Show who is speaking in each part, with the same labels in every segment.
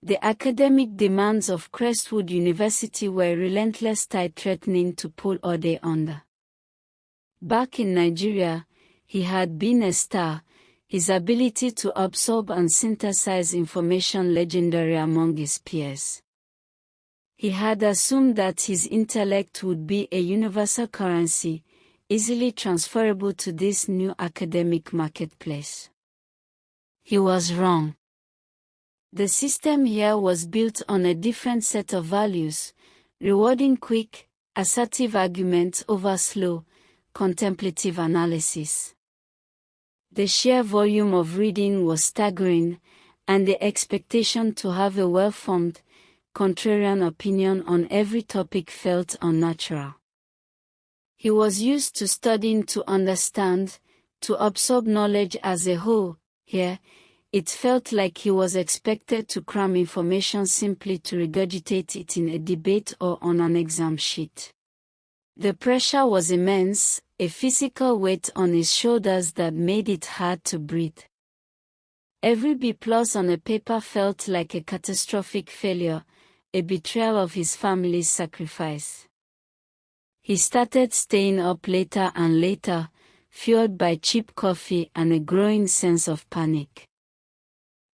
Speaker 1: The academic demands of Crestwood University were relentless, tight, threatening to pull Ode under. Back in Nigeria, he had been a star, his ability to absorb and synthesize information legendary among his peers. He had assumed that his intellect would be a universal currency, easily transferable to this new academic marketplace. He was wrong. The system here was built on a different set of values, rewarding quick, assertive arguments over slow, contemplative analysis. The sheer volume of reading was staggering, and the expectation to have a well-formed, contrarian opinion on every topic felt unnatural. He was used to studying to understand, to absorb knowledge as a whole. Here, it felt like he was expected to cram information simply to regurgitate it in a debate or on an exam sheet. The pressure was immense, a physical weight on his shoulders that made it hard to breathe. Every B+ on a paper felt like a catastrophic failure, a betrayal of his family's sacrifice. He started staying up later and later, fueled by cheap coffee and a growing sense of panic.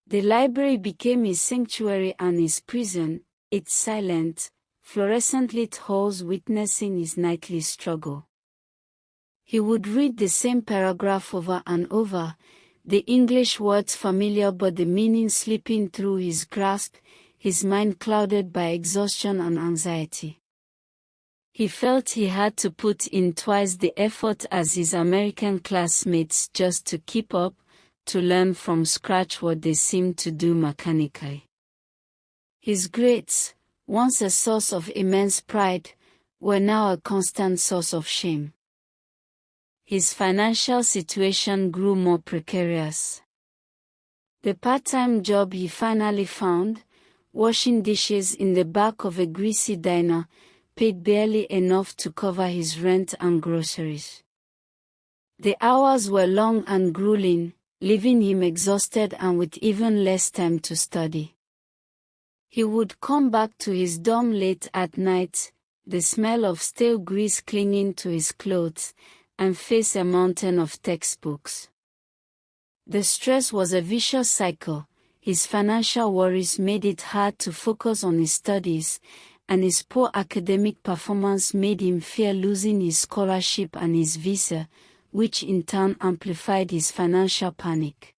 Speaker 1: The library became his sanctuary and his prison, its silent, fluorescent lit halls witnessing his nightly struggle. He would read the same paragraph over and over, the English words familiar but the meaning slipping through his grasp, his mind clouded by exhaustion and anxiety. He felt he had to put in twice the effort as his American classmates just to keep up, to learn from scratch what they seemed to do mechanically. His grades, once a source of immense pride, were now a constant source of shame. His financial situation grew more precarious. The part-time job he finally found, washing dishes in the back of a greasy diner, paid barely enough to cover his rent and groceries. The hours were long and grueling, leaving him exhausted and with even less time to study. He would come back to his dorm late at night, the smell of stale grease clinging to his clothes, and face a mountain of textbooks. The stress was a vicious cycle. His financial worries made it hard to focus on his studies, and his poor academic performance made him fear losing his scholarship and his visa, which in turn amplified his financial panic.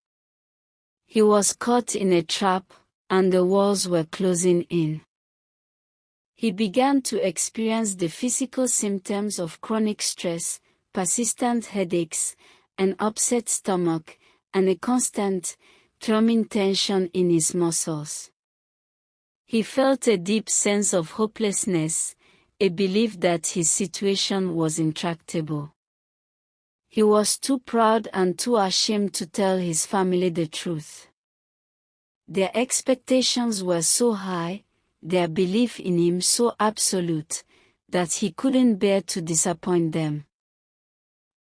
Speaker 1: He was caught in a trap, and the walls were closing in. He began to experience the physical symptoms of chronic stress, persistent headaches, an upset stomach, and a constant, thrumming tension in his muscles. He felt a deep sense of hopelessness, a belief that his situation was intractable. He was too proud and too ashamed to tell his family the truth. Their expectations were so high, their belief in him so absolute, that he couldn't bear to disappoint them.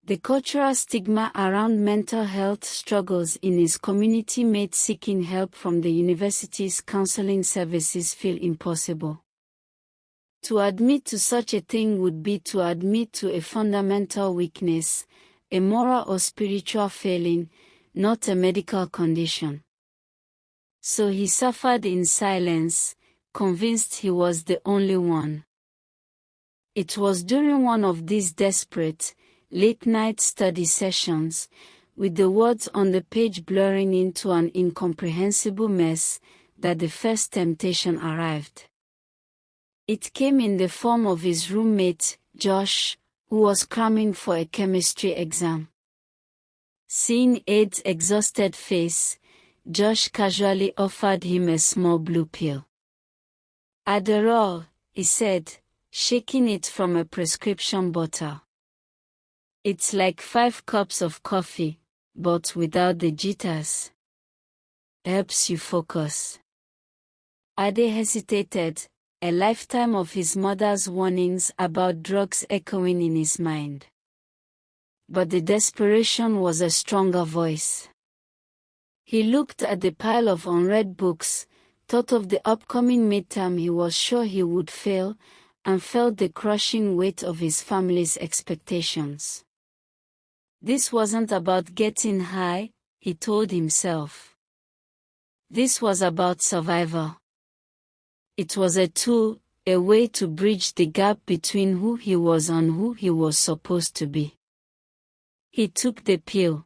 Speaker 1: The cultural stigma around mental health struggles in his community made seeking help from the university's counseling services feel impossible. To admit to such a thing would be to admit to a fundamental weakness, a moral or spiritual failing, not a medical condition. So he suffered in silence, convinced he was the only one. It was during one of these desperate, late-night study sessions, with the words on the page blurring into an incomprehensible mess, that the first temptation arrived. It came in the form of his roommate, Josh, who was cramming for a chemistry exam. Seeing Ade's exhausted face, Josh casually offered him a small blue pill. "Adderall," he said, shaking it from a prescription bottle. "It's like 5 cups of coffee, but without the jitters. Helps you focus." Ade hesitated, a lifetime of his mother's warnings about drugs echoing in his mind. But the desperation was a stronger voice. He looked at the pile of unread books, thought of the upcoming midterm he was sure he would fail, and felt the crushing weight of his family's expectations. This wasn't about getting high, he told himself. This was about survival. It was a tool, a way to bridge the gap between who he was and who he was supposed to be. He took the pill.